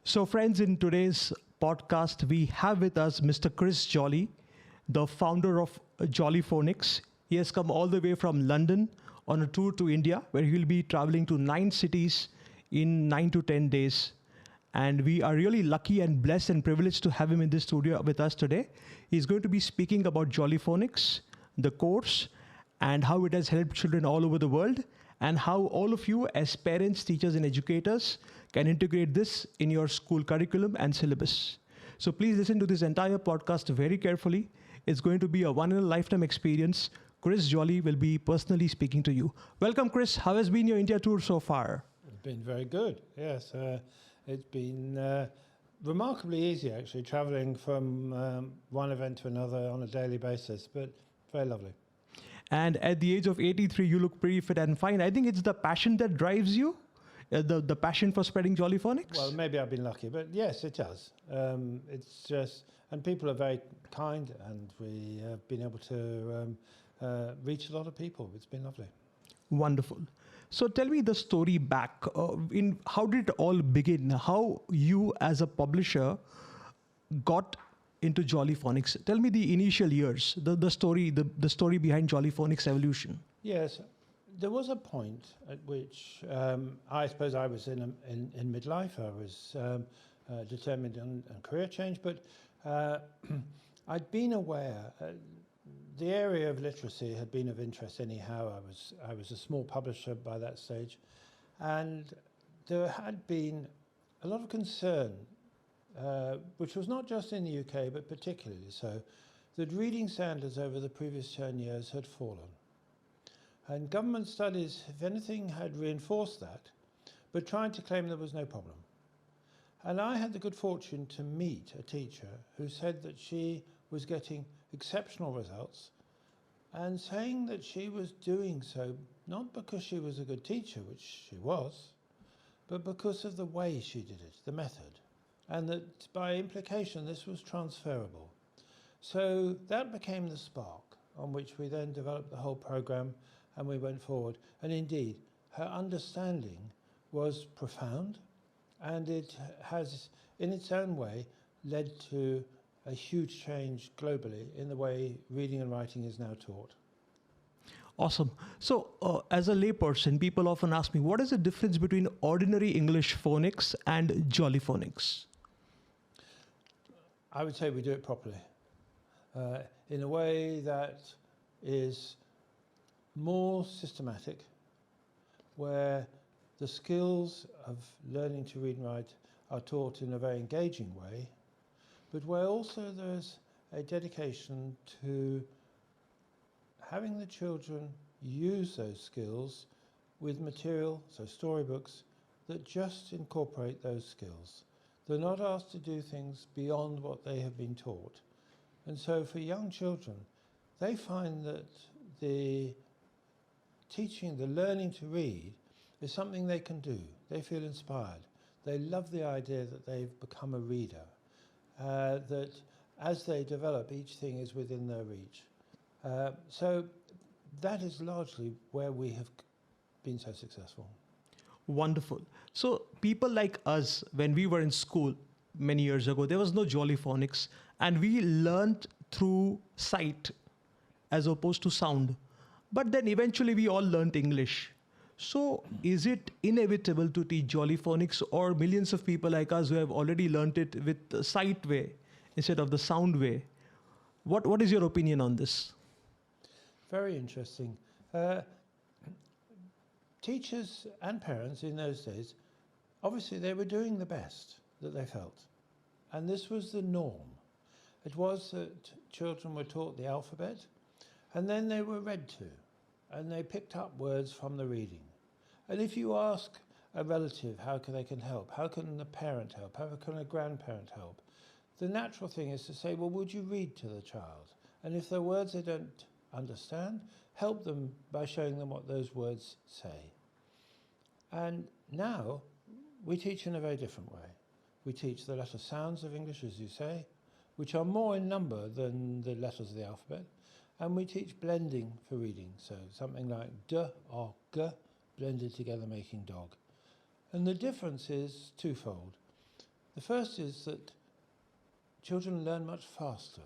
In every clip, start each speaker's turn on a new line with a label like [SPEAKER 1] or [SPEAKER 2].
[SPEAKER 1] So, friends, in today's podcast, we have with us Mr. Chris Jolly, the founder of Jolly Phonics. He has come all the way from London on a tour to India, where he will be traveling to 9 cities in 9 to 10 days. And we are really lucky and blessed and privileged to have him in this studio with us today. He's going to be speaking about Jolly Phonics, the course, and how it has helped children all over the world, and how all of you, as parents, teachers, and educators, can integrate this in your school curriculum and syllabus. So please listen to this entire podcast very carefully. It's going to be a one in a lifetime experience. Chris Jolly will be personally speaking to you. Welcome, Chris. How has been your India tour so far?
[SPEAKER 2] It's been very good, yes. It's been remarkably easy, actually, travelling from one event to another on a daily basis, but very lovely.
[SPEAKER 1] And at the age of 83, you look pretty fit and fine. I think it's the passion that drives you, the passion for spreading Jolly Phonics.
[SPEAKER 2] Well, maybe I've been lucky, but yes, it does. It's just, and people are very kind, and we have been able to reach a lot of people. It's been lovely.
[SPEAKER 1] Wonderful. So tell me the story back. In how did it all begin? How you, as a publisher, got into Jolly Phonics? Tell me the initial years, the story behind Jolly Phonics evolution.
[SPEAKER 2] Yes, there was a point at which I suppose I was in midlife. I was determined on career change, but I'd been aware. The area of literacy had been of interest anyhow. I was a small publisher by that stage, and there had been a lot of concern, which was not just in the UK but particularly so, that reading standards over the previous 10 years had fallen. And government studies, if anything, had reinforced that, but tried to claim there was no problem. And I had the good fortune to meet a teacher who said that she was getting exceptional results and saying that she was doing so not because she was a good teacher, which she was, but because of the way she did it, the method, and that by implication this was transferable. So that became the spark on which we then developed the whole program and we went forward. And indeed, her understanding was profound, and it has, in its own way, led to a huge change globally in the way reading and writing is now taught.
[SPEAKER 1] Awesome. So as a layperson, people often ask me, what is the difference between ordinary English phonics and Jolly Phonics?
[SPEAKER 2] I would say we do it properly, in a way that is more systematic, where the skills of learning to read and write are taught in a very engaging way, but where also there's a dedication to having the children use those skills with material, so storybooks, that just incorporate those skills. They're not asked to do things beyond what they have been taught. And so for young children, they find that the teaching, the learning to read, is something they can do. They feel inspired. They love the idea that they've become a reader, that as they develop, each thing is within their reach. So that is largely where we have been so successful.
[SPEAKER 1] Wonderful. So people like us, when we were in school many years ago, there was no Jolly Phonics, and we learned through sight as opposed to sound. But then eventually we all learned English. So is it inevitable to teach Jolly Phonics, or millions of people like us who have already learnt it with the sight way instead of the sound way? What is your opinion on this?
[SPEAKER 2] Very interesting. Teachers and parents in those days, obviously they were doing the best that they felt. And this was the norm. It was that children were taught the alphabet, and then they were read to, and they picked up words from the reading. And if you ask a relative how they can help, how can the parent help, how can a grandparent help, the natural thing is to say, well, would you read to the child? And if there are words they don't understand, help them by showing them what those words say. And now we teach in a very different way. We teach the letter sounds of English, as you say, which are more in number than the letters of the alphabet. And we teach blending for reading, so something like d or g blended together making dog. And the difference is twofold. The first is that children learn much faster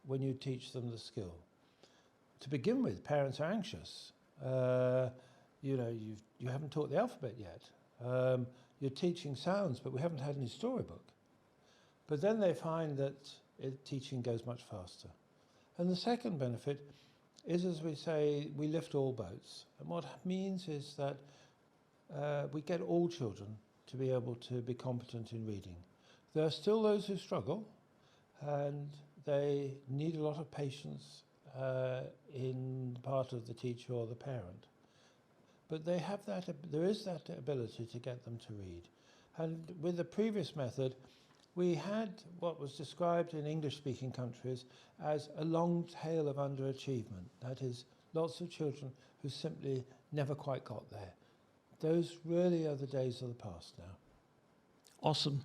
[SPEAKER 2] when you teach them the skill. To begin with, parents are anxious. You haven't taught the alphabet yet. You're teaching sounds, but we haven't had any storybook. But then they find that teaching goes much faster. And the second benefit is, as we say, we lift all boats. And what it means is that we get all children to be able to be competent in reading. There are still those who struggle, and they need a lot of patience in the part of the teacher or the parent. But they have there is that ability to get them to read. And with the previous method, we had what was described in English-speaking countries as a long tail of underachievement. That is, lots of children who simply never quite got there. Those really are the days of the past now.
[SPEAKER 1] Awesome.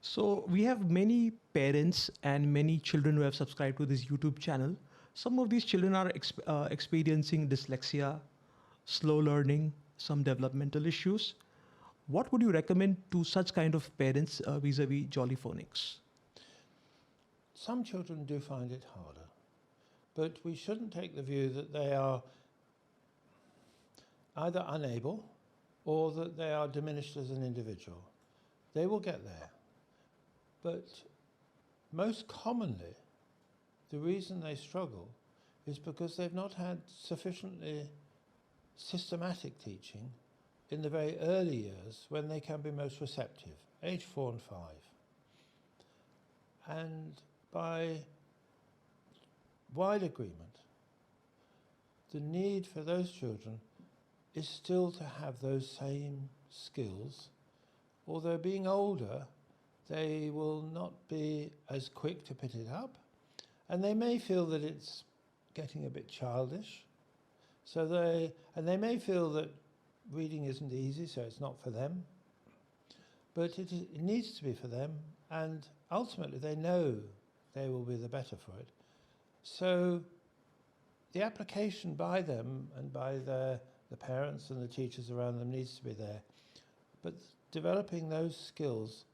[SPEAKER 1] So we have many parents and many children who have subscribed to this YouTube channel. Some of these children are experiencing dyslexia, slow learning, some developmental issues. What would you recommend to such kind of parents vis-a-vis Jolly Phonics?
[SPEAKER 2] Some children do find it harder, but we shouldn't take the view that they are either unable or that they are diminished as an individual. They will get there. But most commonly, the reason they struggle is because they've not had sufficiently systematic teaching in the very early years when they can be most receptive, age 4 and 5. And by wide agreement, the need for those children is still to have those same skills, although being older, they will not be as quick to pick it up, and they may feel that it's getting a bit childish. They may feel that reading isn't easy, so it's not for them. But it needs to be for them, and ultimately they know they will be the better for it. So the application by them and by the parents and the teachers around them needs to be there. But developing those skills,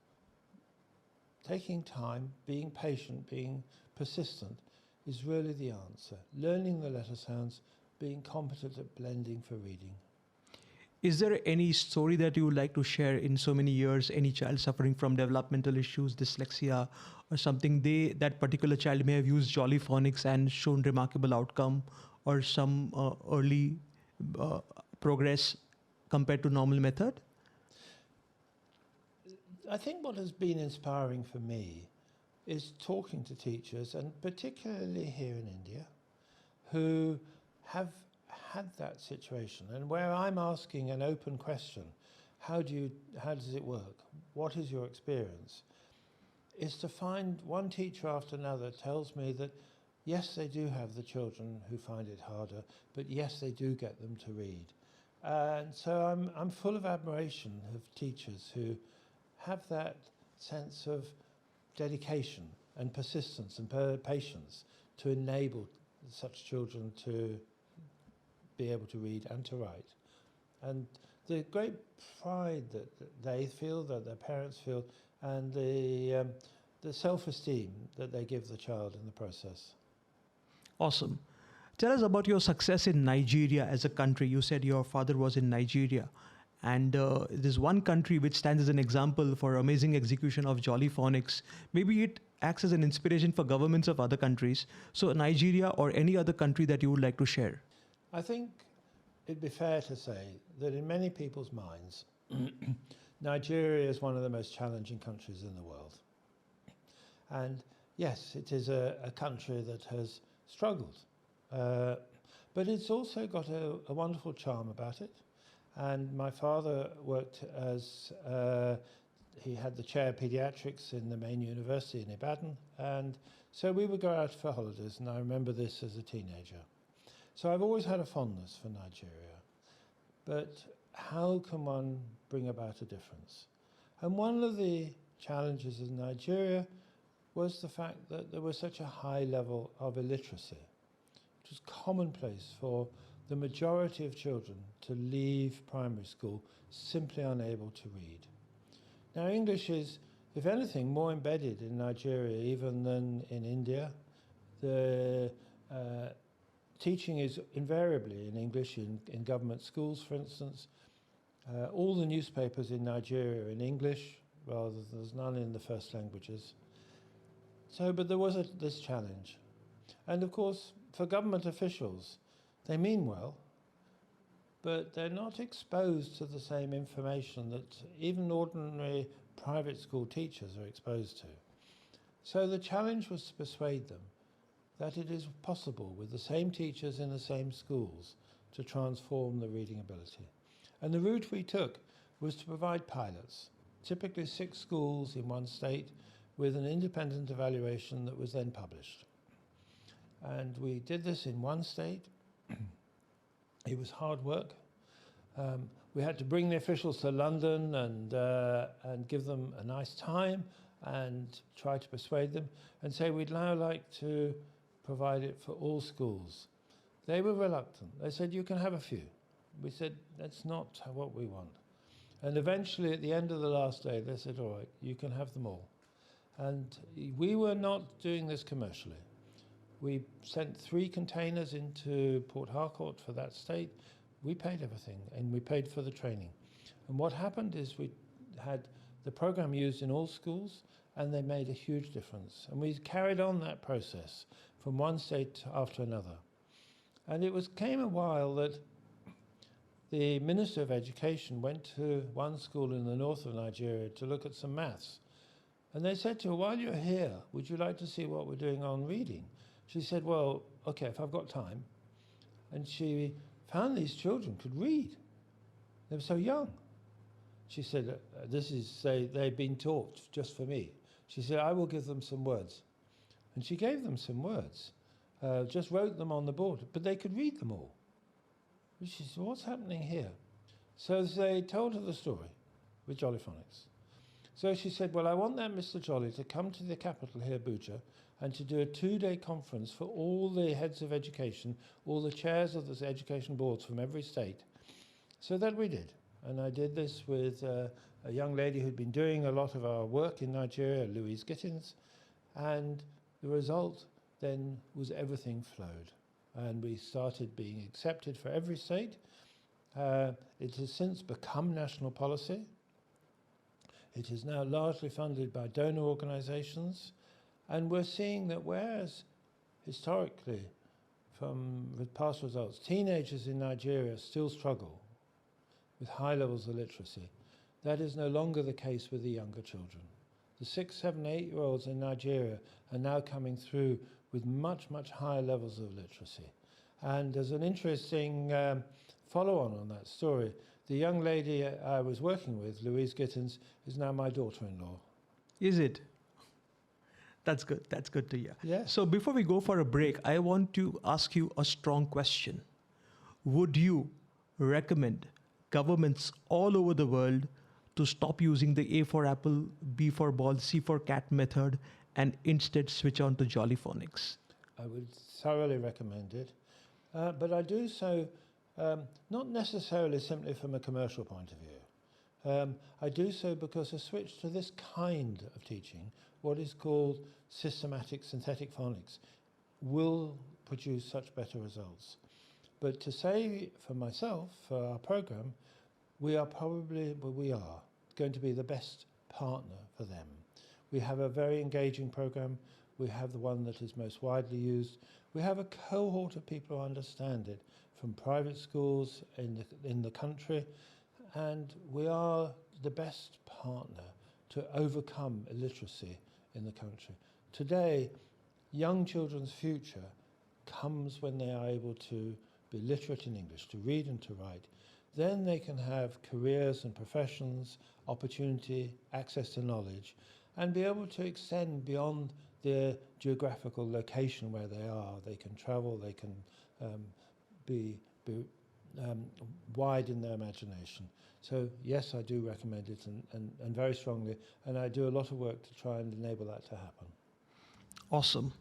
[SPEAKER 2] taking time, being patient, being persistent, is really the answer. Learning the letter sounds, being competent at blending for reading.
[SPEAKER 1] Is there any story that you would like to share in so many years, any child suffering from developmental issues, dyslexia, or something, that particular child may have used Jolly Phonics and shown remarkable outcome, or some early progress compared to normal method?
[SPEAKER 2] I think what has been inspiring for me is talking to teachers, and particularly here in India, who have had that situation, and where I'm asking an open question, how does it work? What is your experience? Is to find one teacher after another tells me that yes, they do have the children who find it harder, but yes, they do get them to read. And so I'm full of admiration of teachers who have that sense of dedication and persistence and patience to enable such children to be able to read and to write. And the great pride that they feel, that their parents feel, and the self-esteem that they give the child in the process.
[SPEAKER 1] Awesome. Tell us about your success in Nigeria as a country. You said your father was in Nigeria. And there's one country which stands as an example for amazing execution of Jolly Phonics. Maybe it acts as an inspiration for governments of other countries. So Nigeria or any other country that you would like to share?
[SPEAKER 2] I think it'd be fair to say that in many people's minds, Nigeria is one of the most challenging countries in the world. And yes, it is a country that has struggled. But it's also got a wonderful charm about it. And my father worked as, he had the chair of pediatrics in the main university in Ibadan. And so we would go out for holidays, and I remember this as a teenager. So I've always had a fondness for Nigeria. But how can one bring about a difference? And one of the challenges in Nigeria was the fact that there was such a high level of illiteracy. It was commonplace for the majority of children to leave primary school simply unable to read. Now, English is if anything, more embedded in Nigeria even than in India. The teaching is invariably in English in government schools, for instance. All the newspapers in Nigeria are in English, rather there's none in the first languages. So, but there was this challenge. And of course, for government officials, they mean well, but they're not exposed to the same information that even ordinary private school teachers are exposed to. So the challenge was to persuade them that it is possible with the same teachers in the same schools to transform the reading ability. And the route we took was to provide pilots, typically 6 schools in one state, with an independent evaluation that was then published. And we did this in one state. It was hard work. We had to bring the officials to London and give them a nice time and try to persuade them and say we'd now like to provide it for all schools. They were reluctant. They said, you can have a few. We said, that's not what we want. And eventually, at the end of the last day, they said, all right, you can have them all. And we were not doing this commercially. We sent 3 containers into Port Harcourt for that state. We paid everything, and we paid for the training. And what happened is we had the program used in all schools, and they made a huge difference. And we carried on that process from one state after another. And it came a while that the Minister of Education went to one school in the north of Nigeria to look at some maths. And they said to her, while you're here, would you like to see what we're doing on reading? She said, well, okay, if I've got time. And she found these children could read. They were so young. She said, they've been taught just for me. She said, I will give them some words. And she gave them some words, just wrote them on the board, but they could read them all. She said, what's happening here? So they told her the story with Jolly Phonics. So she said, well, I want that Mr. Jolly to come to the capital here, Abuja, and to do a 2-day conference for all the heads of education, all the chairs of the education boards from every state. So that we did. And I did this with a young lady who'd been doing a lot of our work in Nigeria, Louise Gittins. And the result then was everything flowed. And we started being accepted for every state. It has since become national policy. It is now largely funded by donor organizations. And we're seeing that whereas historically, with past results, teenagers in Nigeria still struggle with high levels of literacy, that is no longer the case with the younger children. The 6, 7, 8-year-olds in Nigeria are now coming through with much, much higher levels of literacy. And there's an interesting follow-on on that story. The young lady I was working with, Louise Gittins, is now my daughter-in-law.
[SPEAKER 1] Is it? That's good. That's good to hear.
[SPEAKER 2] Yeah.
[SPEAKER 1] So before we go for a break, I want to ask you a strong question. Would you recommend governments all over the world to stop using the A for apple, B for ball, C for cat method and instead switch on to Jolly Phonics?
[SPEAKER 2] I would thoroughly recommend it. But I do so not necessarily simply from a commercial point of view. I do so because a switch to this kind of teaching, what is called systematic synthetic phonics, will produce such better results. But to say for myself, for our program, we are going to be the best partner for them. We have a very engaging program. We have the one that is most widely used. We have a cohort of people who understand it from private schools in the country, and we are the best partner to overcome illiteracy in the country. Today, young children's future comes when they are able to be literate in English, to read and to write. Then they can have careers and professions, opportunity, access to knowledge, and be able to extend beyond their geographical location where they are. They can travel, they can be wide in their imagination. So yes, I do recommend it and very strongly, and I do a lot of work to try and enable that to happen.
[SPEAKER 1] Awesome.